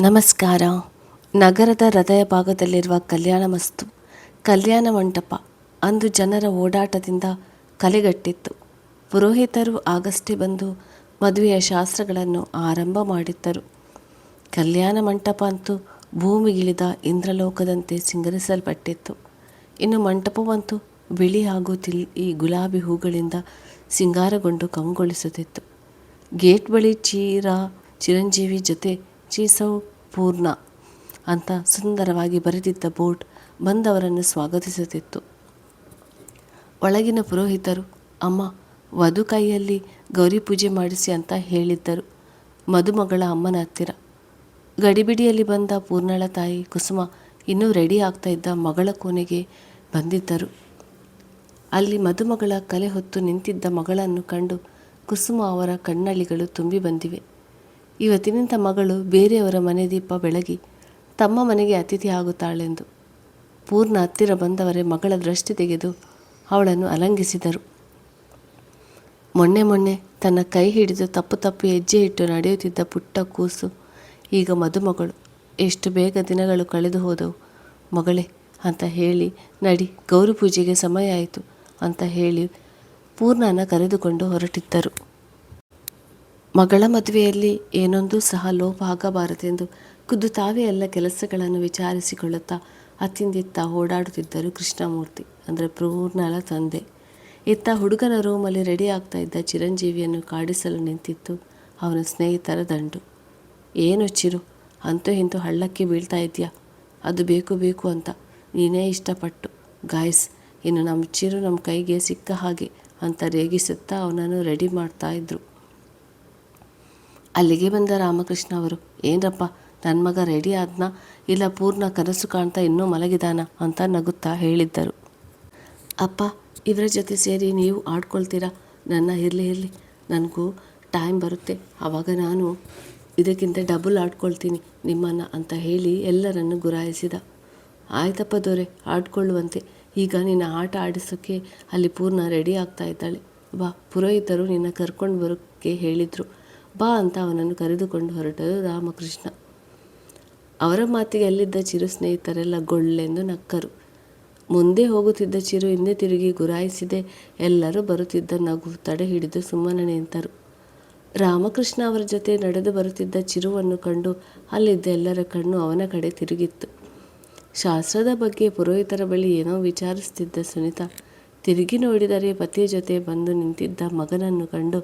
ನಮಸ್ಕಾರ. ನಗರದ ಹೃದಯ ಭಾಗದಲ್ಲಿರುವ ಕಲ್ಯಾಣ ಮಂಟಪ ಅಂದು ಜನರ ಓಡಾಟದಿಂದ ಕಲೆಗಟ್ಟಿತ್ತು. ಪುರೋಹಿತರು ಆಗಷ್ಟೇ ಬಂದು ಮದುವೆಯ ಶಾಸ್ತ್ರಗಳನ್ನು ಆರಂಭ ಮಾಡಿದ್ದರು. ಕಲ್ಯಾಣ ಮಂಟಪ ಅಂತೂ ಭೂಮಿಗಿಳಿದ ಇಂದ್ರಲೋಕದಂತೆ ಸಿಂಗರಿಸಲ್ಪಟ್ಟಿತ್ತು. ಇನ್ನು ಮಂಟಪವಂತೂ ಬಿಳಿ ಹಾಗೂ ಈ ಗುಲಾಬಿ ಹೂಗಳಿಂದ ಸಿಂಗಾರಗೊಂಡು ಕಂಗೊಳಿಸುತ್ತಿತ್ತು. ಗೇಟ್ ಬಳಿ ಚಿರಂಜೀವಿ ಜೊತೆ ಚೀಸೌ ಪೂರ್ಣ ಅಂತ ಸುಂದರವಾಗಿ ಬರೆದಿದ್ದ ಬೋರ್ಡ್ ಬಂದವರನ್ನು ಸ್ವಾಗತಿಸುತ್ತಿತ್ತು. ಒಳಗಿನ ಪುರೋಹಿತರು, ಅಮ್ಮ, ವಧು ಕೈಯಲ್ಲಿ ಗೌರಿ ಪೂಜೆ ಮಾಡಿಸಿ ಅಂತ ಹೇಳಿದ್ದರು ಮದುಮಗಳ ಅಮ್ಮನ ಹತ್ತಿರ. ಗಡಿಬಿಡಿಯಲ್ಲಿ ಬಂದ ಪೂರ್ಣಳ ತಾಯಿ ಕುಸುಮ ಇನ್ನೂ ರೆಡಿ ಆಗ್ತಾ ಇದ್ದ ಮಗಳ ಕೋಣೆಗೆ ಬಂದಿದ್ದರು. ಅಲ್ಲಿ ಮದುಮಗಳ ಕಲೆ ಹೊತ್ತು ನಿಂತಿದ್ದ ಮಗಳನ್ನು ಕಂಡು ಕುಸುಮ ಅವರ ಕಣ್ಣಳಿಗಳು ತುಂಬಿ ಬಂದಿವೆ. ಇವತ್ತಿನಿಂದ ಮಗಳು ಬೇರೆಯವರ ಮನೆ ದೀಪ ಬೆಳಗಿ ತಮ್ಮ ಮನೆಗೆ ಅತಿಥಿ ಆಗುತ್ತಾಳೆಂದು ಪೂರ್ಣ ಹತ್ತಿರ ಬಂದವರೇ ಮಗಳ ದೃಷ್ಟಿ ತೆಗೆದು ಅವಳನ್ನು ಅಲಂಘಿಸಿದರು. ಮೊನ್ನೆ ತನ್ನ ಕೈ ಹಿಡಿದು ತಪ್ಪು ಹೆಜ್ಜೆ ಇಟ್ಟು ನಡೆಯುತ್ತಿದ್ದ ಪುಟ್ಟ ಕೂಸು ಈಗ ಮದುಮಗಳು. ಎಷ್ಟು ಬೇಗ ದಿನಗಳು ಕಳೆದು ಹೋದವು ಮಗಳೇ ಅಂತ ಹೇಳಿ, ನಡಿ ಗೌರಿ ಪೂಜೆಗೆ ಸಮಯ ಆಯಿತು ಅಂತ ಹೇಳಿ ಪೂರ್ಣನ ಕರೆದುಕೊಂಡು ಹೊರಟಿದ್ದರು. ಮಗಳ ಮದುವೆಯಲ್ಲಿ ಏನೊಂದೂ ಸಹ ಲೋಪ ಆಗಬಾರದೆಂದು ಖುದ್ದು ತಾವೇ ಎಲ್ಲ ಕೆಲಸಗಳನ್ನು ವಿಚಾರಿಸಿಕೊಳ್ಳುತ್ತಾ ಅತ್ತಿಂದಿತ್ತ ಓಡಾಡುತ್ತಿದ್ದರು ಕೃಷ್ಣಮೂರ್ತಿ, ಅಂದರೆ ಪೂರ್ಣಳ ತಂದೆ. ಇತ್ತ ಹುಡುಗನ ರೂಮಲ್ಲಿ ರೆಡಿ ಆಗ್ತಾ ಇದ್ದ ಚಿರಂಜೀವಿಯನ್ನು ಕಾಡಿಸಲು ನಿಂತಿತ್ತು ಅವನ ಸ್ನೇಹಿತರ ದಂಡು. ಏನು ಚಿರು, ಅಂತೂ ಇಂತೂ ಹಳ್ಳಕ್ಕೆ ಬೀಳ್ತಾ ಇದೆಯಾ? ಅದು ಬೇಕು ಅಂತ ನೀನೇ ಇಷ್ಟಪಟ್ಟು ಗಾಯ್ಸ್, ಇನ್ನು ನಮ್ಮ ಚಿರು ನಮ್ಮ ಕೈಗೆ ಸಿಕ್ಕ ಹಾಗೆ ಅಂತ ರೇಗಿಸುತ್ತಾ ಅವನನ್ನು ರೆಡಿ ಮಾಡ್ತಾ ಇದ್ರು. ಅಲ್ಲಿಗೆ ಬಂದ ರಾಮಕೃಷ್ಣ ಅವರು, ಏನರಪ್ಪ ನನ್ನ ಮಗ ರೆಡಿ ಆದ್ನಾ, ಇಲ್ಲ ಪೂರ್ಣ ಕನಸು ಕಾಣ್ತಾ ಇನ್ನೂ ಮಲಗಿದಾನ ಅಂತ ನಗುತ್ತಾ ಹೇಳಿದ್ದರು. ಅಪ್ಪ, ಇವರ ಜೊತೆ ಸೇರಿ ನೀವು ಆಡ್ಕೊಳ್ತೀರಾ? ನನ್ನ ಇರಲಿ ನನಗೂ ಟೈಮ್ ಬರುತ್ತೆ, ಆವಾಗ ನಾನು ಇದಕ್ಕಿಂತ ಡಬಲ್ ಆಡ್ಕೊಳ್ತೀನಿ ನಿಮ್ಮನ್ನು ಅಂತ ಹೇಳಿ ಎಲ್ಲರನ್ನು ಗುರಾಯಿಸಿದ. ಆಯ್ತಪ್ಪ ದೊರೆ, ಆಡ್ಕೊಳ್ಳುವಂತೆ. ಈಗ ನಿನ್ನ ಆಟ ಆಡಿಸೋಕ್ಕೆ ಅಲ್ಲಿ ಪೂರ್ಣ ರೆಡಿ ಆಗ್ತಾ ಇದ್ದಾಳೆ. ಬಾ, ಪುರೋಹಿತರು ನಿನ್ನ ಕರ್ಕೊಂಡು ಬರೋಕ್ಕೆ ಹೇಳಿದರು, ಬಾ ಅಂತ ಅವನನ್ನು ಕರೆದುಕೊಂಡು ಹೊರಟರು ರಾಮಕೃಷ್ಣ. ಅವರ ಮಾತಿಗೆ ಅಲ್ಲಿದ್ದ ಚಿರು ಸ್ನೇಹಿತರೆಲ್ಲ ಗೊಳ್ಳೆಂದು ನಕ್ಕರು. ಮುಂದೆ ಹೋಗುತ್ತಿದ್ದ ಚಿರು ಹಿಂದೆ ತಿರುಗಿ ಗುರಾಯಿಸಿದೆ ಎಲ್ಲರೂ ಬರುತ್ತಿದ್ದ ನಗು ತಡೆ ಹಿಡಿದು ಸುಮ್ಮನೆ ನಿಂತರು. ರಾಮಕೃಷ್ಣ ಅವರ ಜೊತೆ ನಡೆದು ಬರುತ್ತಿದ್ದ ಚಿರುವನ್ನು ಕಂಡು ಅಲ್ಲಿದ್ದ ಎಲ್ಲರ ಕಣ್ಣು ಅವನ ಕಡೆ ತಿರುಗಿತ್ತು. ಶಾಸ್ತ್ರದ ಬಗ್ಗೆ ಪುರೋಹಿತರ ಬಳಿ ಏನೋ ವಿಚಾರಿಸುತ್ತಿದ್ದ ಸುನೀತಾ ತಿರುಗಿ ನೋಡಿದರೆ ಪತಿಯ ಜೊತೆ ಬಂದು ನಿಂತಿದ್ದ ಮಗನನ್ನು ಕಂಡು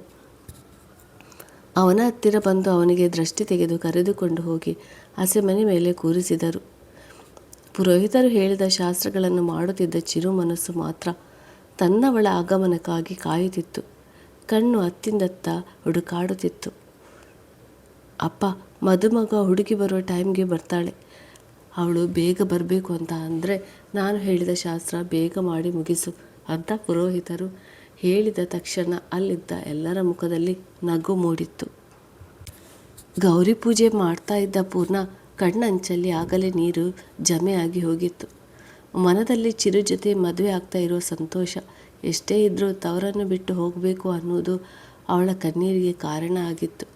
ಅವನ ಹತ್ತಿರ ಬಂದು ಅವನಿಗೆ ದೃಷ್ಟಿ ತೆಗೆದು ಕರೆದುಕೊಂಡು ಹೋಗಿ ಹಸೆಮಣೆ ಮೇಲೆ ಕೂರಿಸಿದರು. ಪುರೋಹಿತರು ಹೇಳಿದ ಶಾಸ್ತ್ರಗಳನ್ನು ಮಾಡುತ್ತಿದ್ದ ಚಿರು ಮನಸ್ಸು ಮಾತ್ರ ತನ್ನವಳ ಆಗಮನಕ್ಕಾಗಿ ಕಾಯುತ್ತಿತ್ತು. ಕಣ್ಣು ಅತ್ತಿಂದತ್ತ ಹುಡುಕಾಡುತ್ತಿತ್ತು. ಅಪ್ಪ, ಮದುಮಗ ಹುಡುಗಿ ಬರೋ ಟೈಮ್ಗೆ ಬರ್ತಾಳೆ, ಅವಳು ಬೇಗ ಬರಬೇಕು ಅಂತ ಅಂದರೆ ನಾನು ಹೇಳಿದ ಶಾಸ್ತ್ರ ಬೇಗ ಮಾಡಿ ಮುಗಿಸು ಅಂತ ಪುರೋಹಿತರು ಹೇಳಿದ ತಕ್ಷಣ ಅಲ್ಲಿದ್ದ ಎಲ್ಲರ ಮುಖದಲ್ಲಿ ನಗು ಮೂಡಿತ್ತು. ಗೌರಿ ಪೂಜೆ ಮಾಡ್ತಾ ಇದ್ದ ಪೂರ್ಣ ಕಣ್ಣಂಚಲ್ಲಿ ಆಗಲೇ ನೀರು ಜಮೆಯಾಗಿ ಹೋಗಿತ್ತು. ಮನದಲ್ಲಿ ಚಿರು ಜೊತೆ ಮದುವೆ ಆಗ್ತಾ ಇರೋ ಸಂತೋಷ ಎಷ್ಟೇ ಇದ್ದರೂ ತವರನ್ನು ಬಿಟ್ಟು ಹೋಗಬೇಕು ಅನ್ನೋದು ಅವಳ ಕಣ್ಣೀರಿಗೆ ಕಾರಣ ಆಗಿತ್ತು.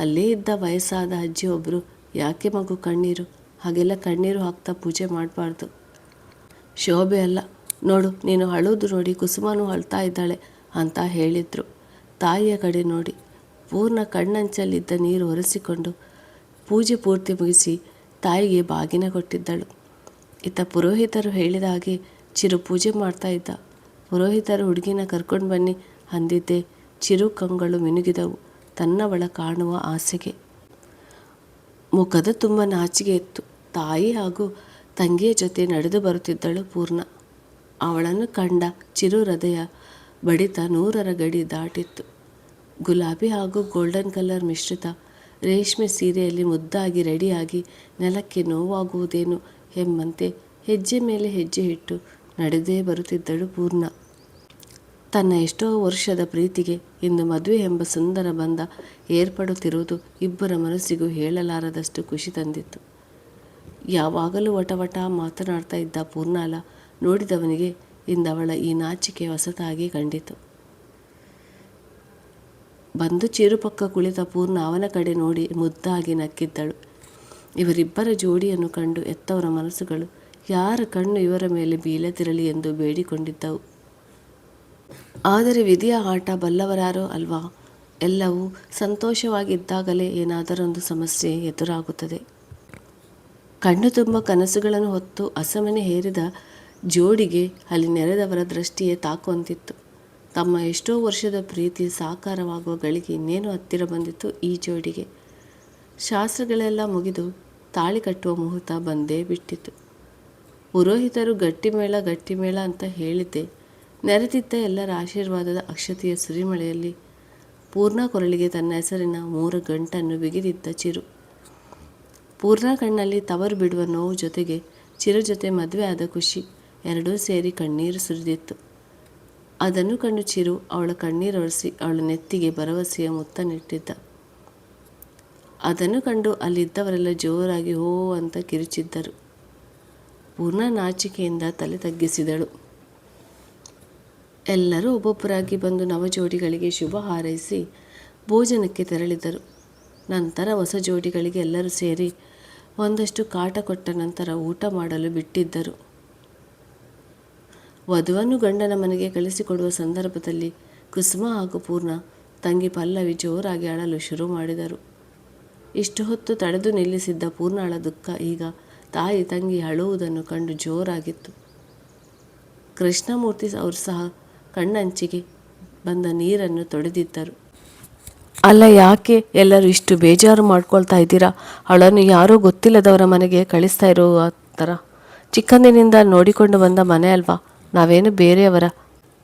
ಅಲ್ಲೇ ಇದ್ದ ವಯಸ್ಸಾದ ಅಜ್ಜಿ ಒಬ್ಬರು, ಯಾಕೆ ಮಗು ಕಣ್ಣೀರು, ಹಾಗೆಲ್ಲ ಕಣ್ಣೀರು ಹಾಕ್ತಾ ಪೂಜೆ ಮಾಡಬಾರ್ದು, ಶೋಭೆ ಅಲ್ಲ, ನೋಡು ನೀನು ಅಳೋದು ನೋಡಿ ಕುಸುಮನೂ ಅಳ್ತಾ ಇದ್ದಾಳೆ ಅಂತ ಹೇಳಿದರು. ತಾಯಿಯ ಕಡೆ ನೋಡಿ ಪೂರ್ಣ ಕಣ್ಣಂಚಲ್ಲಿದ್ದ ನೀರು ಒರೆಸಿಕೊಂಡು ಪೂಜೆ ಪೂರ್ತಿ ಮುಗಿಸಿ ತಾಯಿಗೆ ಬಾಗಿನ ಕೊಟ್ಟಿದ್ದಳು. ಇತ್ತ ಪುರೋಹಿತರು ಹೇಳಿದ ಹಾಗೆ ಚಿರು ಪೂಜೆ ಮಾಡ್ತಾ ಇದ್ದ. ಪುರೋಹಿತರು ಹುಡುಗಿನ ಕರ್ಕೊಂಡು ಬನ್ನಿ ಅಂದಿದ್ದೆ ಚಿರು ಕಂಗಳು ಮಿನುಗಿದವು ತನ್ನವಳ ಕಾಣುವ ಆಸೆಗೆ. ಮುಖದ ತುಂಬ ನಾಚಿಗೆ ಇತ್ತು. ತಾಯಿ ಹಾಗೂ ತಂಗಿಯ ಜೊತೆ ನಡೆದು ಬರುತ್ತಿದ್ದಳು ಪೂರ್ಣ. ಅವಳನ್ನು ಕಂಡ ಚಿರು ಹೃದಯ ಬಡಿತ 100ರ ಗಡಿ ದಾಟಿತ್ತು. ಗುಲಾಬಿ ಹಾಗೂ ಗೋಲ್ಡನ್ ಕಲರ್ ಮಿಶ್ರಿತ ರೇಷ್ಮೆ ಸೀರೆಯಲ್ಲಿ ಮುದ್ದಾಗಿ ರೆಡಿಯಾಗಿ ನೆಲಕ್ಕೆ ನೋವಾಗುವುದೇನು ಎಂಬಂತೆ ಹೆಜ್ಜೆ ಮೇಲೆ ಹೆಜ್ಜೆ ಇಟ್ಟು ನಡೆದೇ ಬರುತ್ತಿದ್ದಳು ಪೂರ್ಣ. ತನ್ನ ಎಷ್ಟೋ ವರ್ಷದ ಪ್ರೀತಿಗೆ ಇಂದು ಮದುವೆ ಎಂಬ ಸುಂದರ ಬಂಧ ಏರ್ಪಡುತ್ತಿರುವುದು ಇಬ್ಬರ ಮನಸ್ಸಿಗೂ ಹೇಳಲಾರದಷ್ಟು ಖುಷಿ ತಂದಿತ್ತು. ಯಾವಾಗಲೂ ವಟವಟ ಮಾತನಾಡ್ತಾ ಇದ್ದ ಪೂರ್ಣಾಲ ನೋಡಿದವನಿಗೆ ಇಂದವಳ ಈ ನಾಚಿಕೆ ಹೊಸತಾಗಿ ಕಂಡಿತು. ಬಂದು ಚಿರು ಪಕ್ಕ ಕುಳಿತ ಪೂರ್ಣ ಅವನ ಕಡೆ ನೋಡಿ ಮುದ್ದಾಗಿ ನಕ್ಕಿದ್ದಳು. ಇವರಿಬ್ಬರ ಜೋಡಿಯನ್ನು ಕಂಡು ಎತ್ತವರ ಮನಸ್ಸುಗಳು ಯಾರ ಕಣ್ಣು ಇವರ ಮೇಲೆ ಬೀಳದಿರಲಿ ಎಂದು ಬೇಡಿಕೊಂಡಿದ್ದವು. ಆದರೆ ವಿಧಿಯ ಆಟ ಬಲ್ಲವರಾರೋ ಅಲ್ವಾ? ಎಲ್ಲವೂ ಸಂತೋಷವಾಗಿದ್ದಾಗಲೇ ಏನಾದರೊಂದು ಸಮಸ್ಯೆ ಎದುರಾಗುತ್ತದೆ. ಕಣ್ಣು ತುಂಬ ಕನಸುಗಳನ್ನು ಹೊತ್ತು ಅಸಮನೆ ಹೇರಿದ ಜೋಡಿಗೆ ಅಲ್ಲಿ ನೆರೆದವರ ದೃಷ್ಟಿಯೇ ತಾಕುವಂತಿತ್ತು. ತಮ್ಮ ಎಷ್ಟೋ ವರ್ಷದ ಪ್ರೀತಿ ಸಾಕಾರವಾಗುವ ಗಳಿಗೆ ಇನ್ನೇನು ಹತ್ತಿರ ಬಂದಿತ್ತು ಈ ಜೋಡಿಗೆ. ಶಾಸ್ತ್ರಗಳೆಲ್ಲ ಮುಗಿದು ತಾಳಿ ಕಟ್ಟುವ ಮುಹೂರ್ತ ಬಂದೇ ಬಿಟ್ಟಿತ್ತು. ಪುರೋಹಿತರು ಗಟ್ಟಿಮೇಳ ಅಂತ ಹೇಳಿದ್ದೆ ನೆರೆದಿದ್ದ ಎಲ್ಲರ ಆಶೀರ್ವಾದದ ಅಕ್ಷತೆಯ ಸುರಿಮಳೆಯಲ್ಲಿ ಪೂರ್ಣ ಕೊರಳಿಗೆ ತನ್ನ ಹೆಸರಿನ 3 ಗಂಟನ್ನು ಬಿಗಿದಿದ್ದ ಚಿರು. ಪೂರ್ಣ ಕಣ್ಣಲ್ಲಿ ತವರು ಬಿಡುವ ನೋವು ಜೊತೆಗೆ ಚಿರು ಜೊತೆ ಮದುವೆ ಆದ ಖುಷಿ ಎರಡೂ ಸೇರಿ ಕಣ್ಣೀರು ಸುರಿದಿತ್ತು. ಅದನ್ನು ಕಂಡು ಚಿರು ಅವಳ ಕಣ್ಣೀರೊರೆಸಿ ಅವಳ ನೆತ್ತಿಗೆ ಭರವಸೆಯ ಮುತ್ತ ನೆಟ್ಟಿದ್ದ. ಅದನ್ನು ಕಂಡು ಅಲ್ಲಿದ್ದವರೆಲ್ಲ ಜೋರಾಗಿ ಹೋ ಅಂತ ಕಿರುಚಿದ್ದರು. ಪೂರ್ಣ ನಾಚಿಕೆಯಿಂದ ತಲೆ ತಗ್ಗಿಸಿದಳು. ಎಲ್ಲರೂ ಒಬ್ಬೊಬ್ಬರಾಗಿ ಬಂದು ನವಜೋಡಿಗಳಿಗೆ ಶುಭ ಹಾರೈಸಿ ಭೋಜನಕ್ಕೆ ತೆರಳಿದರು. ನಂತರ ಹೊಸ ಜೋಡಿಗಳಿಗೆ ಎಲ್ಲರೂ ಸೇರಿ ಒಂದಷ್ಟು ಕಾಟ ಕೊಟ್ಟ ನಂತರ ಊಟ ಮಾಡಲು ಬಿಟ್ಟಿದ್ದರು. ವಧುವನ್ನು ಗಂಡನ ಮನೆಗೆ ಕಳಿಸಿಕೊಡುವ ಸಂದರ್ಭದಲ್ಲಿ ಕುಸುಮ ಹಾಗೂ ಪೂರ್ಣ ತಂಗಿ ಪಲ್ಲವಿ ಜೋರಾಗಿ ಅಳಲು ಶುರು ಮಾಡಿದರು. ಇಷ್ಟು ಹೊತ್ತು ತಡೆದು ನಿಲ್ಲಿಸಿದ್ದ ಪೂರ್ಣಳ ದುಃಖ ಈಗ ತಾಯಿ ತಂಗಿ ಅಳುವುದನ್ನು ಕಂಡು ಜೋರಾಗಿತ್ತು. ಕೃಷ್ಣಮೂರ್ತಿ ಅವರು ಸಹ ಕಣ್ಣಂಚಿಗೆ ಬಂದ ನೀರನ್ನು ತೊಡೆದಿದ್ದರು. ಅಲ್ಲ, ಯಾಕೆ ಎಲ್ಲರೂ ಇಷ್ಟು ಬೇಜಾರು ಮಾಡ್ಕೊಳ್ತಾ ಇದ್ದೀರಾ? ಅವಳನ್ನು ಯಾರೋ ಗೊತ್ತಿಲ್ಲದವರ ಮನೆಗೆ ಕಳಿಸ್ತಾ ಇರೋ ಥರ. ಚಿಕ್ಕಂದಿನಿಂದ ನೋಡಿಕೊಂಡು ಬಂದ ಮನೆ ಅಲ್ವಾ, ನಾವೇನು ಬೇರೆಯವರ?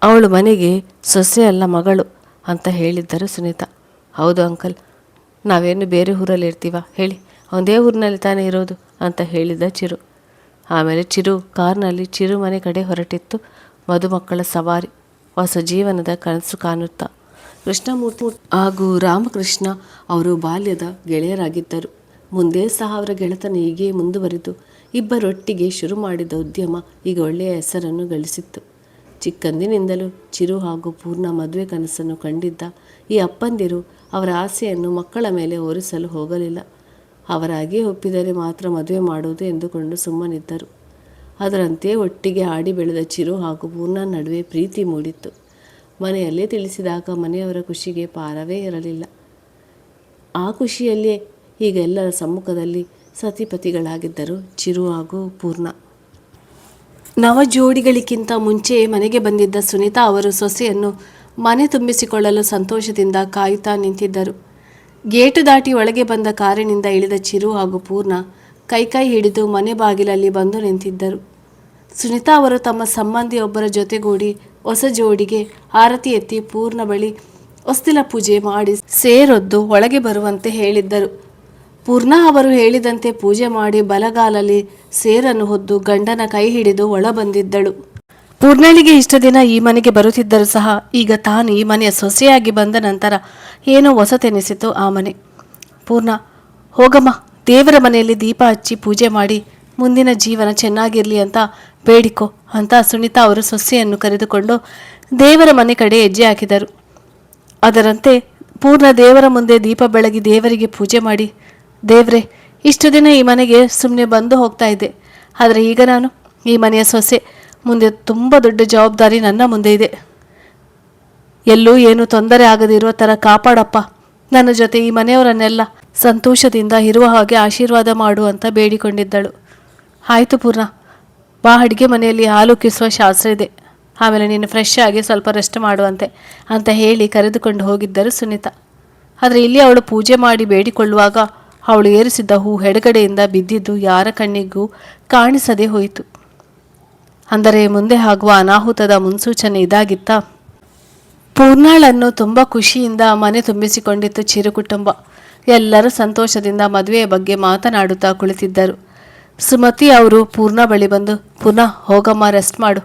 ಅವಳು ಮನೆಗೆ ಸೊಸೆ ಅಲ್ಲ, ಮಗಳು ಅಂತ ಹೇಳಿದ್ದರು ಸುನೀತಾ. ಹೌದು ಅಂಕಲ್, ನಾವೇನು ಬೇರೆ ಊರಲ್ಲಿ ಇರ್ತೀವ ಹೇಳಿ, ಒಂದೇ ಊರಿನಲ್ಲಿ ತಾನೇ ಇರೋದು ಅಂತ ಹೇಳಿದ ಚಿರು. ಆಮೇಲೆ ಚಿರು ಕಾರ್ನಲ್ಲಿ ಚಿರು ಮನೆ ಕಡೆ ಹೊರಟಿತ್ತು. ಮದುಮಕ್ಕಳ ಸವಾರಿ, ಹೊಸ ಜೀವನದ ಕನಸು ಕಾಣುತ್ತಾ. ಕೃಷ್ಣಮೂರ್ತಿ ಹಾಗೂ ರಾಮಕೃಷ್ಣ ಅವರು ಬಾಲ್ಯದ ಗೆಳೆಯರಾಗಿದ್ದರು. ಮುಂದೆ ಸಹ ಅವರ ಗೆಳೆತನ ಹೀಗೆ ಮುಂದುವರಿದು ಇಬ್ಬರೊಟ್ಟಿಗೆ ಶುರು ಮಾಡಿದ ಉದ್ಯಮ ಈಗ ಒಳ್ಳೆಯ ಹೆಸರನ್ನು ಗಳಿಸಿತ್ತು. ಚಿಕ್ಕಂದಿನಿಂದಲೂ ಚಿರು ಹಾಗೂ ಪೂರ್ಣ ಮದುವೆ ಕನಸನ್ನು ಕಂಡಿದ್ದ ಈ ಅಪ್ಪಂದಿರು ಅವರ ಆಸೆಯನ್ನು ಮಕ್ಕಳ ಮೇಲೆ ಹೊರಿಸಲು ಹೋಗಲಿಲ್ಲ. ಅವರಾಗಿಯೇ ಒಪ್ಪಿದರೆ ಮಾತ್ರ ಮದುವೆ ಮಾಡುವುದು ಎಂದುಕೊಂಡು ಸುಮ್ಮನಿದ್ದರು. ಅದರಂತೆ ಒಟ್ಟಿಗೆ ಆಡಿ ಬೆಳೆದ ಚಿರು ಹಾಗೂ ಪೂರ್ಣ ನಡುವೆ ಪ್ರೀತಿ ಮೂಡಿತ್ತು. ಮನೆಯಲ್ಲೇ ತಿಳಿಸಿದಾಗ ಮನೆಯವರ ಖುಷಿಗೆ ಪಾರವೇ ಇರಲಿಲ್ಲ. ಆ ಖುಷಿಯಲ್ಲೇ ಈಗ ಎಲ್ಲರ ಸಮ್ಮುಖದಲ್ಲಿ ಸತಿಪತಿಗಳಾಗಿದ್ದರು ಚಿರು ಹಾಗೂ ಪೂರ್ಣ. ನವ ಜೋಡಿಗಳಿಗಿಂತ ಮುಂಚೆಯೇ ಮನೆಗೆ ಬಂದಿದ್ದ ಸುನೀತಾ ಅವರು ಸೊಸೆಯನ್ನು ಮನೆ ತುಂಬಿಸಿಕೊಳ್ಳಲು ಸಂತೋಷದಿಂದ ಕಾಯುತ್ತಾ ನಿಂತಿದ್ದರು. ಗೇಟು ದಾಟಿ ಒಳಗೆ ಬಂದ ಕಾರಿನಿಂದ ಇಳಿದ ಚಿರು ಹಾಗೂ ಪೂರ್ಣ ಕೈ ಹಿಡಿದು ಮನೆ ಬಾಗಿಲಲ್ಲಿ ಬಂದು ನಿಂತಿದ್ದರು. ಸುನೀತಾ ಅವರು ತಮ್ಮ ಸಂಬಂಧಿಯೊಬ್ಬರ ಜೊತೆಗೂಡಿ ಹೊಸ ಜೋಡಿಗೆ ಆರತಿ ಎತ್ತಿ ಪೂರ್ಣ ಬಳಿ ಹೊಸ್ತಿಲ ಪೂಜೆ ಮಾಡಿ ಸೇರೊದ್ದು ಒಳಗೆ ಬರುವಂತೆ ಹೇಳಿದ್ದರು. ಪೂರ್ಣ ಅವರು ಹೇಳಿದಂತೆ ಪೂಜೆ ಮಾಡಿ ಬಲಗಾಲಲ್ಲಿ ಸೇರನ್ನು ಹೊದ್ದು ಗಂಡನ ಕೈ ಹಿಡಿದು ಒಳ ಬಂದಿದ್ದಳು. ಪೂರ್ಣಳಿಗೆ ಇಷ್ಟು ದಿನ ಈ ಮನೆಗೆ ಬರುತ್ತಿದ್ದರೂ ಸಹ ಈಗ ತಾನು ಈ ಮನೆಯ ಸೊಸೆಯಾಗಿ ಬಂದ ನಂತರ ಏನೋ ಹೊಸತೆನಿಸಿತು ಆ ಮನೆ. ಪೂರ್ಣ, ಹೋಗಮ್ಮ, ದೇವರ ಮನೆಯಲ್ಲಿ ದೀಪ ಹಚ್ಚಿ ಪೂಜೆ ಮಾಡಿ ಮುಂದಿನ ಜೀವನ ಚೆನ್ನಾಗಿರಲಿ ಅಂತ ಬೇಡಿಕೊ ಅಂತ ಸುನೀತಾ ಅವರು ಸೊಸೆಯನ್ನು ಕರೆದುಕೊಂಡು ದೇವರ ಮನೆ ಕಡೆ ಹೆಜ್ಜೆ ಹಾಕಿದರು. ಅದರಂತೆ ಪೂರ್ಣ ದೇವರ ಮುಂದೆ ದೀಪ ಬೆಳಗಿ ದೇವರಿಗೆ ಪೂಜೆ ಮಾಡಿ, ದೇವ್ರೆ, ಇಷ್ಟು ದಿನ ಈ ಮನೆಗೆ ಸುಮ್ಮನೆ ಬಂದು ಹೋಗ್ತಾ ಇದ್ದೆ, ಆದರೆ ಈಗ ನಾನು ಈ ಮನೆಯ ಸೊಸೆ, ಮುಂದೆ ತುಂಬ ದೊಡ್ಡ ಜವಾಬ್ದಾರಿ ನನ್ನ ಮುಂದೆ ಇದೆ. ಎಲ್ಲೂ ಏನು ತೊಂದರೆ ಆಗದಿರುವ ಥರ ಕಾಪಾಡಪ್ಪ. ನನ್ನ ಜೊತೆ ಈ ಮನೆಯವರನ್ನೆಲ್ಲ ಸಂತೋಷದಿಂದ ಇರುವ ಹಾಗೆ ಆಶೀರ್ವಾದ ಮಾಡು ಅಂತ ಬೇಡಿಕೊಂಡಿದ್ದಳು. ಆಯಿತು ಪೂರ್ಣ, ಬಾ, ಅಡುಗೆ ಮನೆಯಲ್ಲಿ ಹಾಲು ಕಿಸುವ ಶಾಸ್ತ್ರ ಇದೆ, ಆಮೇಲೆ ನೀನು ಫ್ರೆಶ್ ಆಗಿ ಸ್ವಲ್ಪ ರೆಸ್ಟ್ ಮಾಡುವಂತೆ ಅಂತ ಹೇಳಿ ಕರೆದುಕೊಂಡು ಹೋಗಿದ್ದರು ಸುನೀತಾ. ಆದರೆ ಇಲ್ಲಿ ಅವಳು ಪೂಜೆ ಮಾಡಿ ಬೇಡಿಕೊಳ್ಳುವಾಗ ಅವಳು ಏರಿಸಿದ್ದ ಹೂ ಎಡಗಡೆಯಿಂದ ಬಿದ್ದಿದ್ದು ಯಾರ ಕಣ್ಣಿಗೂ ಕಾಣಿಸದೆ ಹೋಯಿತು. ಅಂದರೆ ಮುಂದೆ ಆಗುವ ಅನಾಹುತದ ಮುನ್ಸೂಚನೆ ಇದಾಗಿತ್ತ. ಪೂರ್ಣಳನ್ನು ತುಂಬ ಖುಷಿಯಿಂದ ಮನೆ ತುಂಬಿಸಿಕೊಂಡಿತ್ತು ಚಿರು ಕುಟುಂಬ. ಎಲ್ಲರೂ ಸಂತೋಷದಿಂದ ಮದುವೆಯ ಬಗ್ಗೆ ಮಾತನಾಡುತ್ತಾ ಕುಳಿತಿದ್ದರು. ಸುಮತಿ ಅವರು ಪೂರ್ಣ ಬಳಿ ಬಂದು, ಪುನಃ ಹೋಗಮ್ಮ, ರೆಸ್ಟ್ ಮಾಡು,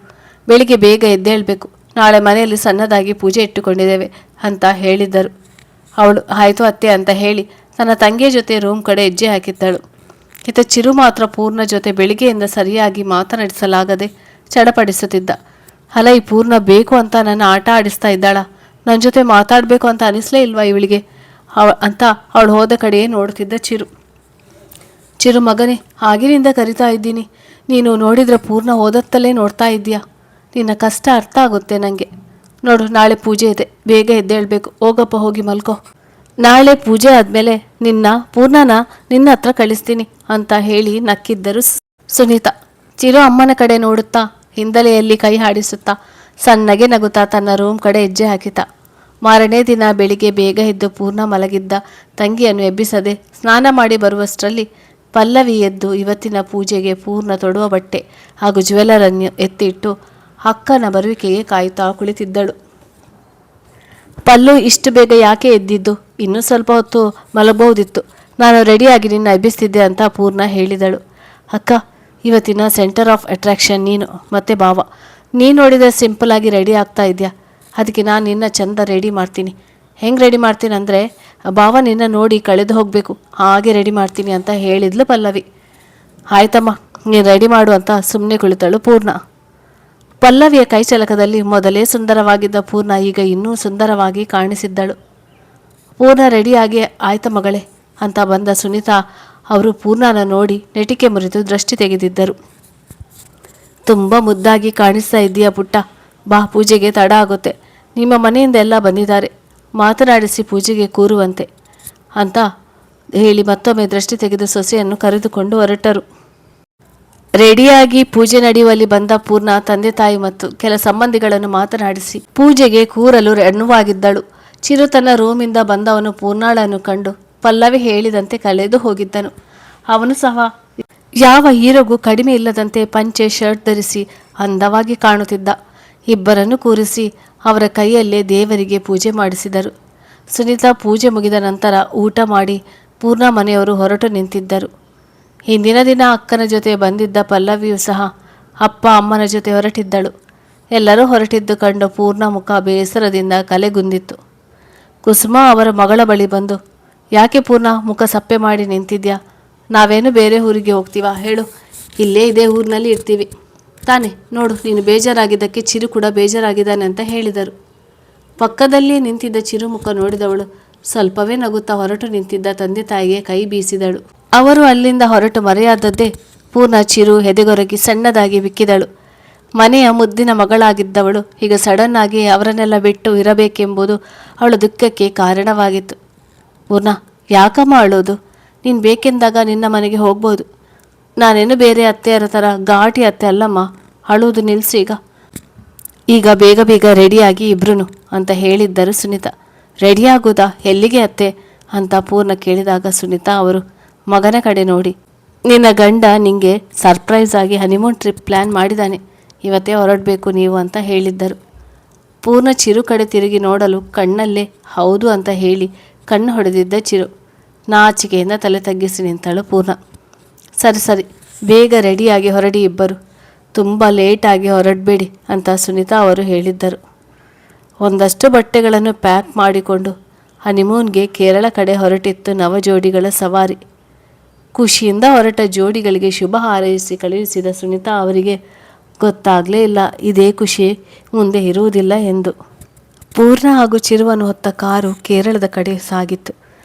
ಬೆಳಿಗ್ಗೆ ಬೇಗ ಎದ್ದೇಳಬೇಕು, ನಾಳೆ ಮನೆಯಲ್ಲಿ ಸಣ್ಣದಾಗಿ ಪೂಜೆ ಇಟ್ಟುಕೊಂಡಿದ್ದೇವೆ ಅಂತ ಹೇಳಿದ್ದರು. ಅವಳು ಆಯಿತು ಅತ್ತೆ ಅಂತ ಹೇಳಿ ತನ್ನ ತಂಗಿಯ ಜೊತೆ ರೂಮ್ ಕಡೆ ಹೆಜ್ಜೆ ಹಾಕಿದ್ದಳು. ಇತ್ತ ಚಿರು ಮಾತ್ರ ಪೂರ್ಣ ಜೊತೆ ಬೆಳಿಗ್ಗೆಯಿಂದ ಸರಿಯಾಗಿ ಮಾತನಾಡಿಸಲಾಗದೆ ಚಡಪಡಿಸುತ್ತಿದ್ದ. ಅಲ್ಲ, ಈ ಪೂರ್ಣ ಬೇಕು ಅಂತ ನನ್ನ ಆಟ ಆಡಿಸ್ತಾ ಇದ್ದಾಳ, ನನ್ನ ಜೊತೆ ಮಾತಾಡಬೇಕು ಅಂತ ಅನಿಸ್ಲೇ ಇಲ್ವಾ ಇವಳಿಗೆ ಅಂತ ಅವಳು ಹೋದ ಕಡೆಯೇ ನೋಡುತ್ತಿದ್ದ ಚಿರು. ಚಿರು ಮಗನೇ, ಆಗಿನಿಂದ ಕರಿತಾ ಇದ್ದೀನಿ. ನೀನು ನೋಡಿದರೆ ಪೂರ್ಣ ಓದತ್ತಲೇ ನೋಡ್ತಾ ಇದ್ದೀಯಾ. ನಿನ್ನ ಕಷ್ಟ ಅರ್ಥ ಆಗುತ್ತೆ ನನಗೆ. ನೋಡು, ನಾಳೆ ಪೂಜೆ ಇದೆ, ಬೇಗ ಎದ್ದೇಳಬೇಕು. ಹೋಗಪ್ಪ, ಹೋಗಿ ಮಲ್ಕೋ. ನಾಳೆ ಪೂಜೆ ಆದಮೇಲೆ ಪೂರ್ಣನ ನಿನ್ನ ಹತ್ರ ಕಳಿಸ್ತೀನಿ ಅಂತ ಹೇಳಿ ನಕ್ಕಿದ್ದರು ಸುನೀತಾ. ಚಿರು ಅಮ್ಮನ ಕಡೆ ನೋಡುತ್ತಾ, ಹಿಂದಲೆಯಲ್ಲಿ ಕೈ ಹಾಡಿಸುತ್ತಾ, ಸಣ್ಣಗೆ ನಗುತ್ತಾ ತನ್ನ ರೂಮ್ ಕಡೆ ಹೆಜ್ಜೆ ಹಾಕಿತ. ಮಾರನೇ ದಿನ ಬೆಳಿಗ್ಗೆ ಬೇಗ ಎದ್ದು ಪೂರ್ಣ ಮಲಗಿದ್ದ ತಂಗಿಯನ್ನು ಎಬ್ಬಿಸದೆ ಸ್ನಾನ ಮಾಡಿ ಬರುವಷ್ಟರಲ್ಲಿ ಪಲ್ಲವಿ ಎದ್ದು ಇವತ್ತಿನ ಪೂಜೆಗೆ ಪೂರ್ಣ ತೊಡುವ ಬಟ್ಟೆ ಹಾಗೂ ಜ್ಯುವೆಲರನ್ನು ಎತ್ತಿಟ್ಟು ಅಕ್ಕನ ಬರುವಿಕೆಗೆ ಕಾಯುತ್ತಾ ಕುಳಿತಿದ್ದಳು. ಪಲ್ಲು, ಇಷ್ಟು ಬೇಗ ಯಾಕೆ ಎದ್ದಿದ್ದು? ಇನ್ನೂ ಸ್ವಲ್ಪ ಹೊತ್ತು ಮಲಗಬಹುದಿತ್ತು. ನಾನು ರೆಡಿಯಾಗಿ ನಿನ್ನ ಎಬ್ಬಿಸ್ತಿದ್ದೆ ಅಂತ ಪೂರ್ಣ ಹೇಳಿದಳು. ಅಕ್ಕ, ಇವತ್ತಿನ ಸೆಂಟರ್ ಆಫ್ ಅಟ್ರಾಕ್ಷನ್ ನೀನು ಮತ್ತೆ ಭಾವ. ನೀನು ನೋಡಿದರೆ ಸಿಂಪಲ್ ಆಗಿ ರೆಡಿ ಆಗ್ತಾ ಇದೆಯಾ, ಅದಕ್ಕೆ ನಾನು ನಿನ್ನ ಚಂದ ರೆಡಿ ಮಾಡ್ತೀನಿ. ಹೆಂಗೆ ರೆಡಿ ಮಾಡ್ತೀನಿ ಅಂದರೆ, ಭಾವ ನಿನ್ನ ನೋಡಿ ಕಳೆದು ಹೋಗಬೇಕು, ಹಾಗೆ ರೆಡಿ ಮಾಡ್ತೀನಿ ಅಂತ ಹೇಳಿದ್ಲು ಪಲ್ಲವಿ. ಆಯ್ತಮ್ಮ, ನೀನು ರೆಡಿ ಮಾಡು ಅಂತ ಸುಮ್ಮನೆ ಕುಳಿತಳು ಪೂರ್ಣ. ಪಲ್ಲವಿಯ ಕೈಚಲಕದಲ್ಲಿ ಮೊದಲೇ ಸುಂದರವಾಗಿದ್ದ ಪೂರ್ಣ ಈಗ ಇನ್ನೂ ಸುಂದರವಾಗಿ ಕಾಣಿಸಿದ್ದಳು. ಪೂರ್ಣ ರೆಡಿಯಾಗಿ ಆಯ್ತ ಮಗಳೇ ಅಂತ ಬಂದ ಸುನೀತಾ ಅವರು ಪೂರ್ಣನ ನೋಡಿ ನೆಟಿಕೆ ಮುರಿದು ದೃಷ್ಟಿ ತೆಗೆದಿದ್ದರು. ತುಂಬ ಮುದ್ದಾಗಿ ಕಾಣಿಸ್ತಾ ಇದ್ದೀಯ ಪುಟ್ಟ. ಬಾ, ಪೂಜೆಗೆ ತಡ ಆಗುತ್ತೆ. ನಿಮ್ಮ ಮನೆಯಿಂದ ಎಲ್ಲ ಬಂದಿದ್ದಾರೆ, ಮಾತನಾಡಿಸಿ ಪೂಜೆಗೆ ಕೂರುವಂತೆ ಅಂತ ಹೇಳಿ ಮತ್ತೊಮ್ಮೆ ದೃಷ್ಟಿ ತೆಗೆದು ಸೊಸೆಯನ್ನು ಕರೆದುಕೊಂಡು ಹೊರಟರು. ರೆಡಿಯಾಗಿ ಪೂಜೆ ನಡೆಯುವಲ್ಲಿ ಬಂದ ಪೂರ್ಣ ತಂದೆ ತಾಯಿ ಮತ್ತು ಕೆಲ ಸಂಬಂಧಿಗಳನ್ನು ಮಾತನಾಡಿಸಿ ಪೂಜೆಗೆ ಕೂರಲು ರೆಣ್ಣುವಾಗಿದ್ದಳು. ಚಿರು ತನ್ನ ರೂಮಿಂದ ಬಂದವನು ಪೂರ್ಣಾಳನ್ನು ಕಂಡು ಪಲ್ಲವಿ ಹೇಳಿದಂತೆ ಕಳೆದು ಹೋಗಿದ್ದನು. ಅವನು ಸಹ ಯಾವ ಹೀರೋಗೂ ಕಡಿಮೆ ಇಲ್ಲದಂತೆ ಪಂಚೆ ಶರ್ಟ್ ಧರಿಸಿ ಅಂದವಾಗಿ ಕಾಣುತ್ತಿದ್ದ. ಇಬ್ಬರನ್ನು ಕೂರಿಸಿ ಅವರ ಕೈಯಲ್ಲೇ ದೇವರಿಗೆ ಪೂಜೆ ಮಾಡಿಸಿದರು. ಸುನೀತಾ ಪೂಜೆ ಮುಗಿದ ನಂತರ ಊಟ ಮಾಡಿ ಪೂರ್ಣ ಮನೆಯವರು ಹೊರಟು ನಿಂತಿದ್ದರು. ಹಿಂದಿನ ದಿನ ಅಕ್ಕನ ಜೊತೆ ಬಂದಿದ್ದ ಪಲ್ಲವಿಯೂ ಸಹ ಅಪ್ಪ ಅಮ್ಮನ ಜೊತೆ ಹೊರಟಿದ್ದಳು. ಎಲ್ಲರೂ ಹೊರಟಿದ್ದು ಕಂಡು ಪೂರ್ಣ ಮುಖ ಬೇಸರದಿಂದ ಕಲೆಗುಂದಿತ್ತು. ಕುಸುಮ ಅವರ ಮಗಳ ಬಳಿ ಬಂದು, ಯಾಕೆ ಪೂರ್ಣ ಮುಖ ಸಪ್ಪೆ ಮಾಡಿ ನಿಂತಿದ್ಯಾ? ನಾವೇನು ಬೇರೆ ಊರಿಗೆ ಹೋಗ್ತೀವಾ ಹೇಳು, ಇಲ್ಲೇ ಇದೇ ಊರಿನಲ್ಲಿ ಇರ್ತೀವಿ ತಾನೆ. ನೋಡು, ನೀನು ಬೇಜಾರಾಗಿದ್ದಕ್ಕೆ ಚಿರು ಕೂಡ ಬೇಜಾರಾಗಿದ್ದಾನೆ ಅಂತ ಹೇಳಿದರು. ಪಕ್ಕದಲ್ಲಿ ನಿಂತಿದ್ದ ಚಿರು ಮುಖ ನೋಡಿದವಳು ಸ್ವಲ್ಪವೇ ನಗುತ್ತಾ ಹೊರಟು ನಿಂತಿದ್ದ ತಂದೆ ತಾಯಿಗೆ ಕೈ ಬೀಸಿದಳು. ಅವರು ಅಲ್ಲಿಂದ ಹೊರಟು ಮರೆಯಾದದ್ದೇ ಪೂರ್ಣ ಚಿರು ಎದೆಗೊರಗಿ ಸಣ್ಣದಾಗಿ ಬಿಕ್ಕಿದಳು. ಮನೆಯ ಮುದ್ದಿನ ಮಗಳಾಗಿದ್ದವಳು ಈಗ ಸಡನ್ ಆಗಿ ಅವರನ್ನೆಲ್ಲ ಬಿಟ್ಟು ಇರಬೇಕೆಂಬುದು ಅವಳ ದುಃಖಕ್ಕೆ ಕಾರಣವಾಗಿತ್ತು. ಪೂರ್ಣ, ಯಾಕಮ್ಮ ಅಳೋದು? ನೀನು ಬೇಕೆಂದಾಗ ನಿನ್ನ ಮನೆಗೆ ಹೋಗ್ಬೋದು. ನಾನೇನು ಬೇರೆ ಅತ್ತೆಯರ ಥರ ಘಾಟಿ ಅತ್ತೆ ಅಲ್ಲಮ್ಮ. ಅಳುವುದು ನಿಲ್ಲಿಸಿ ಈಗ ಬೇಗ ಬೇಗ ರೆಡಿಯಾಗಿ ಇಬ್ರು ಅಂತ ಹೇಳಿದ್ದರು ಸುನೀತಾ. ರೆಡಿ ಆಗೋದಾ? ಎಲ್ಲಿಗೆ ಅತ್ತೆ ಅಂತ ಪೂರ್ಣ ಕೇಳಿದಾಗ ಸುನೀತಾ ಅವರು ಮಗನ ಕಡೆ ನೋಡಿ, ನಿನ್ನ ಗಂಡ ನಿಂಗೆ ಸರ್ಪ್ರೈಸ್ ಆಗಿ ಹನಿಮೂನ್ ಟ್ರಿಪ್ ಪ್ಲ್ಯಾನ್ ಮಾಡಿದ್ದಾನೆ, ಇವತ್ತೇ ಹೊರಡಬೇಕು ನೀವು ಅಂತ ಹೇಳಿದ್ದರು. ಪೂರ್ಣ ಚಿರು ಕಡೆ ತಿರುಗಿ ನೋಡಲು ಕಣ್ಣಲ್ಲೇ ಹೌದು ಅಂತ ಹೇಳಿ ಕಣ್ಣು ಹೊಡೆದಿದ್ದ ಚಿರು. ನಾಚಿಕೆಯಿಂದ ತಲೆ ತಗ್ಗಿಸಿ ನಿಂತಳು ಪೂರ್ಣ. ಸರಿ ಸರಿ, ಬೇಗ ರೆಡಿಯಾಗಿ ಹೊರಡಿ ಇಬ್ಬರು, ತುಂಬ ಲೇಟಾಗಿ ಹೊರಡಬೇಡಿ ಅಂತ ಸುನೀತಾ ಅವರು ಹೇಳಿದ್ದರು. ಒಂದಷ್ಟು ಬಟ್ಟೆಗಳನ್ನು ಪ್ಯಾಕ್ ಮಾಡಿಕೊಂಡು ಹನಿಮೂನ್ಗೆ ಕೇರಳ ಕಡೆ ಹೊರಟಿತ್ತು ನವಜೋಡಿಗಳ ಸವಾರಿ. ಖುಷಿಯಿಂದ ಹೊರಟ ಜೋಡಿಗಳಿಗೆ ಶುಭ ಹಾರೈಸಿ ಕಳುಹಿಸಿದ ಸುನೀತಾ ಅವರಿಗೆ ಗೊತ್ತಾಗಲೇ ಇಲ್ಲ ಇದೇ ಖುಷಿ ಮುಂದೆ ಇರುವುದಿಲ್ಲ ಎಂದು. ಪೂರ್ಣ ಹಾಗೂ ಚಿರುವನ್ನು ಹೊತ್ತ ಕಾರು ಕೇರಳದ ಕಡೆ ಸಾಗಿತ್ತು.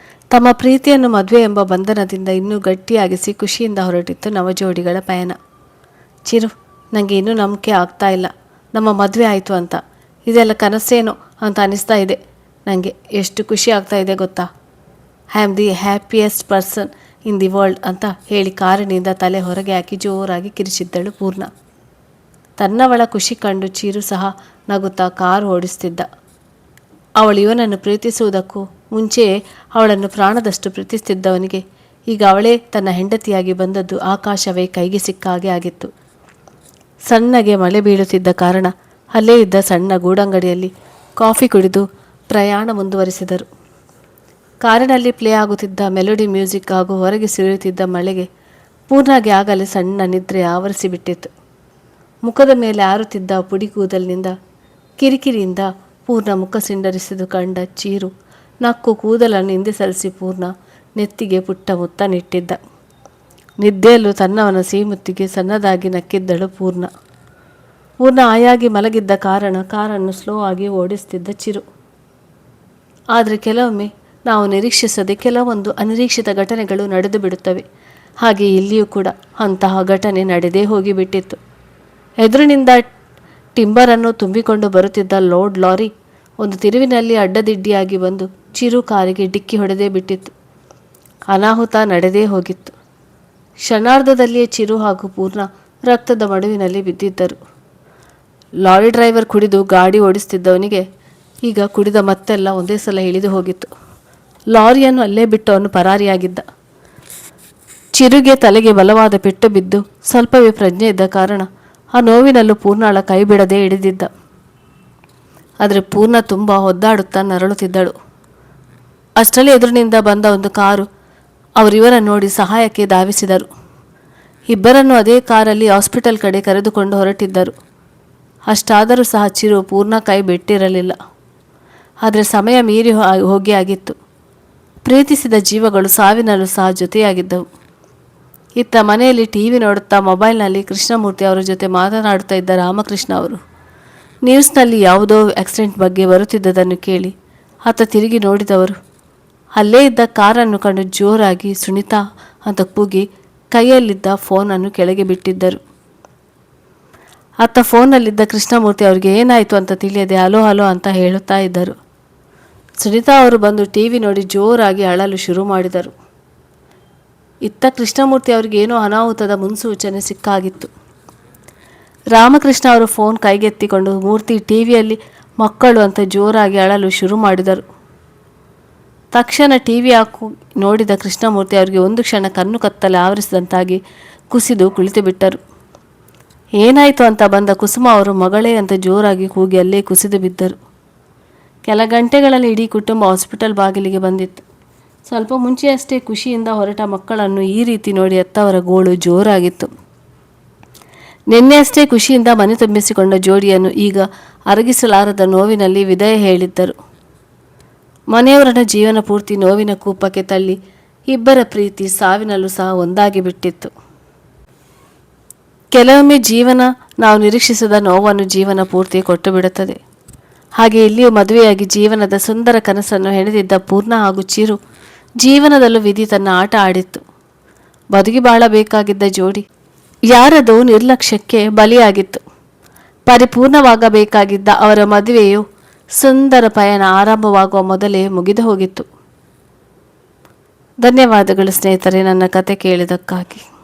ತಮ್ಮ ಪ್ರೀತಿಯನ್ನು ಮದುವೆ ಎಂಬ ಬಂಧನದಿಂದ ಇನ್ನೂ ಗಟ್ಟಿಯಾಗಿಸಿ ಖುಷಿಯಿಂದ ಹೊರಟಿತ್ತು ನವಜೋಡಿಗಳ ಪಯಣ. ಚಿರು, ನನಗೆ ಇನ್ನೂ ನಂಬಿಕೆ ಆಗ್ತಾ ಇಲ್ಲ ನಮ್ಮ ಮದುವೆ ಆಯಿತು ಅಂತ. ಇದೆಲ್ಲ ಕನಸೇನೋ ಅಂತ ಅನಿಸ್ತಾ ಇದೆ ನನಗೆ. ಎಷ್ಟು ಖುಷಿ ಆಗ್ತಾ ಇದೆ ಗೊತ್ತಾ? I am the happiest person in the world ಅಂತ ಹೇಳಿ ಕಾರಿನಿಂದ ತಲೆ ಹೊರಗೆ ಹಾಕಿ ಜೋರಾಗಿ ಕಿರಿಚಿದ್ದಳು ಪೂರ್ಣ. ತನ್ನವಳ ಖುಷಿ ಕಂಡು ಚಿರು ಸಹ ನಗುತ್ತಾ ಕಾರು ಓಡಿಸ್ತಿದ್ದ. ಅವಳು ಇವನನ್ನು ಪ್ರೀತಿಸುವುದಕ್ಕೂ ಮುಂಚೆಯೇ ಅವಳನ್ನು ಪ್ರಾಣದಷ್ಟು ಪ್ರೀತಿಸುತ್ತಿದ್ದವನಿಗೆ ಈಗ ಅವಳೇ ತನ್ನ ಹೆಂಡತಿಯಾಗಿ ಬಂದದ್ದು ಆಕಾಶವೇ ಕೈಗೆ ಸಿಕ್ಕ ಹಾಗೆ ಆಗಿತ್ತು. ಸಣ್ಣಗೆ ಮಳೆ ಬೀಳುತ್ತಿದ್ದ ಕಾರಣ ಅಲ್ಲೇ ಇದ್ದ ಸಣ್ಣ ಗೂಡಂಗಡಿಯಲ್ಲಿ ಕಾಫಿ ಕುಡಿದು ಪ್ರಯಾಣ ಮುಂದುವರಿಸಿದರು. ಕಾರಿನಲ್ಲಿ ಪ್ಲೇ ಆಗುತ್ತಿದ್ದ ಮೆಲೋಡಿ ಮ್ಯೂಸಿಕ್ ಹಾಗೂ ಹೊರಗೆ ಸುರಿಯುತ್ತಿದ್ದ ಮಳೆಗೆ ಪೂರ್ಣಗೆ ಆಗಲೇ ಸಣ್ಣ ನಿದ್ರೆ ಆವರಿಸಿಬಿಟ್ಟಿತ್ತು. ಮುಖದ ಮೇಲೆ ಆರುತ್ತಿದ್ದ ಪುಡಿ ಕೂದಲಿನಿಂದ ಕಿರಿಕಿರಿಯಿಂದ ಪೂರ್ಣ ಮುಖ ಸಿಂಡರಿಸಿದು ಕಂಡ ಚೀರು ನಕ್ಕು ಕೂದಲನ್ನು ಹಿಂದೆ ಸರಿಸಿ ಪೂರ್ಣ ನೆತ್ತಿಗೆ ಪುಟ್ಟ ಮುತ್ತ ನಿಟ್ಟಿದ್ದ. ನಿದ್ದೆಯಲ್ಲೂ ತನ್ನವನ ಸಿಹಿಮುತ್ತಿಗೆ ಸಣ್ಣದಾಗಿ ನಕ್ಕಿದ್ದಳು ಪೂರ್ಣ. ಆಯಾಗಿ ಮಲಗಿದ್ದ ಕಾರಣ ಕಾರನ್ನು ಸ್ಲೋ ಆಗಿ ಓಡಿಸ್ತಿದ್ದ ಚಿರು. ಆದರೆ ಕೆಲವೊಮ್ಮೆ ನಾವು ನಿರೀಕ್ಷಿಸದೆ ಕೆಲವೊಂದು ಅನಿರೀಕ್ಷಿತ ಘಟನೆಗಳು ನಡೆದು ಬಿಡುತ್ತವೆ. ಹಾಗೆ ಇಲ್ಲಿಯೂ ಕೂಡ ಅಂತಹ ಘಟನೆ ನಡೆದೇ ಹೋಗಿಬಿಟ್ಟಿತ್ತು. ಎದುರಿನಿಂದ ಟಿಂಬರನ್ನು ತುಂಬಿಕೊಂಡು ಬರುತ್ತಿದ್ದ ಲೋಡ್ ಲಾರಿ ಒಂದು ತಿರುವಿನಲ್ಲಿ ಅಡ್ಡದಿಡ್ಡಿಯಾಗಿ ಬಂದು ಚಿರು ಕಾರಿಗೆ ಡಿಕ್ಕಿ ಹೊಡೆದೇ ಬಿಟ್ಟಿತ್ತು. ಅನಾಹುತ ನಡೆದೇ ಹೋಗಿತ್ತು. ಕ್ಷಣಾರ್ಧದಲ್ಲಿಯೇ ಚಿರು ಹಾಗೂ ಪೂರ್ಣ ರಕ್ತದ ಮಡುವಿನಲ್ಲಿ ಬಿದ್ದಿದ್ದರು. ಲಾರಿ ಡ್ರೈವರ್ ಕುಡಿದು ಗಾಡಿ ಓಡಿಸ್ತಿದ್ದವನಿಗೆ ಈಗ ಕುಡಿದ ಮತ್ತೆಲ್ಲ ಒಂದೇ ಸಲ ಇಳಿದು ಹೋಗಿತ್ತು. ಲಾರಿಯನ್ನು ಅಲ್ಲೇ ಬಿಟ್ಟು ಅವನು ಪರಾರಿಯಾಗಿದ್ದ. ಚಿರುಗೆ ತಲೆಗೆ ಬಲವಾದ ಪೆಟ್ಟು ಬಿದ್ದು ಸ್ವಲ್ಪವೇ ಪ್ರಜ್ಞೆ ಇದ್ದ ಕಾರಣ ಆ ನೋವಿನಲ್ಲೂ ಪೂರ್ಣಳ ಕೈ ಬಿಡದೆ ಹಿಡಿದಿದ್ದ. ಆದರೆ ಪೂರ್ಣ ತುಂಬ ಒದ್ದಾಡುತ್ತಾ ನರಳುತ್ತಿದ್ದಳು. ಅಷ್ಟರಲ್ಲಿ ಎದುರಿನಿಂದ ಬಂದ ಒಂದು ಕಾರು ಅವರಿವರನ್ನು ನೋಡಿ ಸಹಾಯಕ್ಕೆ ಧಾವಿಸಿದರು. ಇಬ್ಬರನ್ನು ಅದೇ ಕಾರಲ್ಲಿ ಹಾಸ್ಪಿಟಲ್ ಕಡೆ ಕರೆದುಕೊಂಡು ಹೊರಟಿದ್ದರು. ಅಷ್ಟಾದರೂ ಸಹ ಚಿರು ಪೂರ್ಣ ಕೈ ಬಿಟ್ಟಿರಲಿಲ್ಲ. ಆದರೆ ಸಮಯ ಮೀರಿ ಹೋಗಿ ಆಗಿತ್ತು. ಪ್ರೀತಿಸಿದ ಜೀವಗಳು ಸಾವಿನಲ್ಲೂ ಸಹ ಜೊತೆಯಾಗಿದ್ದವು. ಇತ್ತ ಮನೆಯಲ್ಲಿ ಟಿವಿ ನೋಡುತ್ತಾ ಮೊಬೈಲ್ನಲ್ಲಿ ಕೃಷ್ಣಮೂರ್ತಿ ಅವರ ಜೊತೆ ಮಾತನಾಡುತ್ತಾ ಇದ್ದ ರಾಮಕೃಷ್ಣ ಅವರು ನ್ಯೂಸ್ನಲ್ಲಿ ಯಾವುದೋ ಆಕ್ಸಿಡೆಂಟ್ ಬಗ್ಗೆ ಬರುತ್ತಿದ್ದದನ್ನು ಕೇಳಿ ಆತ ತಿರುಗಿ ನೋಡಿದವರು ಅಲ್ಲೇ ಇದ್ದ ಕಾರನ್ನು ಕಂಡು ಜೋರಾಗಿ ಸುನಿತಾ ಅಂತ ಕೂಗಿ ಕೈಯಲ್ಲಿದ್ದ ಫೋನನ್ನು ಕೆಳಗೆ ಬಿಟ್ಟಿದ್ದರು. ಆತ ಫೋನ್ನಲ್ಲಿದ್ದ ಕೃಷ್ಣಮೂರ್ತಿ ಅವರಿಗೆ ಏನಾಯಿತು ಅಂತ ತಿಳಿಯದೆ ಹಲೋ ಹಲೋ ಅಂತ ಹೇಳುತ್ತಾ ಇದ್ದರು. ಸುನಿತಾ ಅವರು ಬಂದು ಟಿವಿ ನೋಡಿ ಜೋರಾಗಿ ಅಳಲು ಶುರು ಮಾಡಿದರು. ಇತ್ತ ಕೃಷ್ಣಮೂರ್ತಿ ಅವರಿಗೆ ಏನೋ ಅನಾಹುತದ ಮುನ್ಸೂಚನೆ ಸಿಕ್ಕಾಗಿತ್ತು. ರಾಮಕೃಷ್ಣ ಅವರು ಫೋನ್ ಕೈಗೆತ್ತಿಕೊಂಡು ಮೂರ್ತಿ ಟಿವಿಯಲ್ಲಿ ಮಕ್ಕಳು ಅಂತ ಜೋರಾಗಿ ಅಳಲು ಶುರು ಮಾಡಿದರು. ತಕ್ಷಣ ಟಿವಿ ಹಾಕು ನೋಡಿದ ಕೃಷ್ಣಮೂರ್ತಿ ಅವರಿಗೆ ಒಂದು ಕ್ಷಣ ಕಣ್ಣು ಕತ್ತಲೆ ಆವರಿಸಿದಂತಾಗಿ ಕುಸಿದು ಕುಳಿತು ಬಿಟ್ಟರು. ಏನಾಯಿತು ಅಂತ ಬಂದ ಕುಸುಮ ಅವರು ಮಗಳೇ ಅಂತ ಜೋರಾಗಿ ಕೂಗಿ ಅಲ್ಲೇ ಕುಸಿದು ಬಿದ್ದರು. ಕೆಲ ಗಂಟೆಗಳಲ್ಲಿ ಇಡೀ ಕುಟುಂಬ ಹಾಸ್ಪಿಟಲ್ ಬಾಗಿಲಿಗೆ ಬಂದಿತ್ತು. ಸ್ವಲ್ಪ ಮುಂಚೆಯಷ್ಟೇ ಖುಷಿಯಿಂದ ಹೊರಟ ಮಕ್ಕಳನ್ನು ಈ ರೀತಿ ನೋಡಿ ಅತ್ತವರ ಗೋಳು ಜೋರಾಗಿತ್ತು. ನಿನ್ನೆಯಷ್ಟೇ ಖುಷಿಯಿಂದ ಮನೆ ತುಂಬಿಸಿಕೊಂಡ ಜೋಡಿಯನ್ನು ಈಗ ಅರಗಿಸಲಾರದ ನೋವಿನಲ್ಲಿ ವಿದಾಯ ಹೇಳಿದ್ದರು. ಮನೆಯವರನ್ನ ಜೀವನ ಪೂರ್ತಿ ನೋವಿನ ಕೂಪಕ್ಕೆ ತಳ್ಳಿ ಇಬ್ಬರ ಪ್ರೀತಿ ಸಾವಿನಲ್ಲೂ ಸಹ ಒಂದಾಗಿ ಬಿಟ್ಟಿತ್ತು. ಕೆಲವೊಮ್ಮೆ ಜೀವನ ನಾವು ನಿರೀಕ್ಷಿಸದ ನೋವನ್ನು ಜೀವನ ಪೂರ್ತಿ ಕೊಟ್ಟು ಬಿಡುತ್ತದೆ. ಹಾಗೆ ಇಲ್ಲಿಯೂ ಮದುವೆಯಾಗಿ ಜೀವನದ ಸುಂದರ ಕನಸನ್ನು ಹೆಣೆದಿದ್ದ ಪೂರ್ಣ ಹಾಗೂ ಚಿರು ಜೀವನದಲ್ಲೂ ವಿಧಿ ತನ್ನ ಆಟ ಆಡಿತ್ತು. ಬದುಕಿ ಬಾಳಬೇಕಾಗಿದ್ದ ಜೋಡಿ ಯಾರದೋ ನಿರ್ಲಕ್ಷ್ಯಕ್ಕೆ ಬಲಿಯಾಗಿತ್ತು. ಪರಿಪೂರ್ಣವಾಗಬೇಕಾಗಿದ್ದ ಅವರ ಮದುವೆಯು ಸುಂದರ ಪಯಣ ಆರಂಭವಾಗುವ ಮೊದಲೇ ಮುಗಿದು ಹೋಗಿತ್ತು. ಧನ್ಯವಾದಗಳು ಸ್ನೇಹಿತರೆ, ನನ್ನ ಕತೆ ಕೇಳಿದ್ದಕ್ಕಾಗಿ.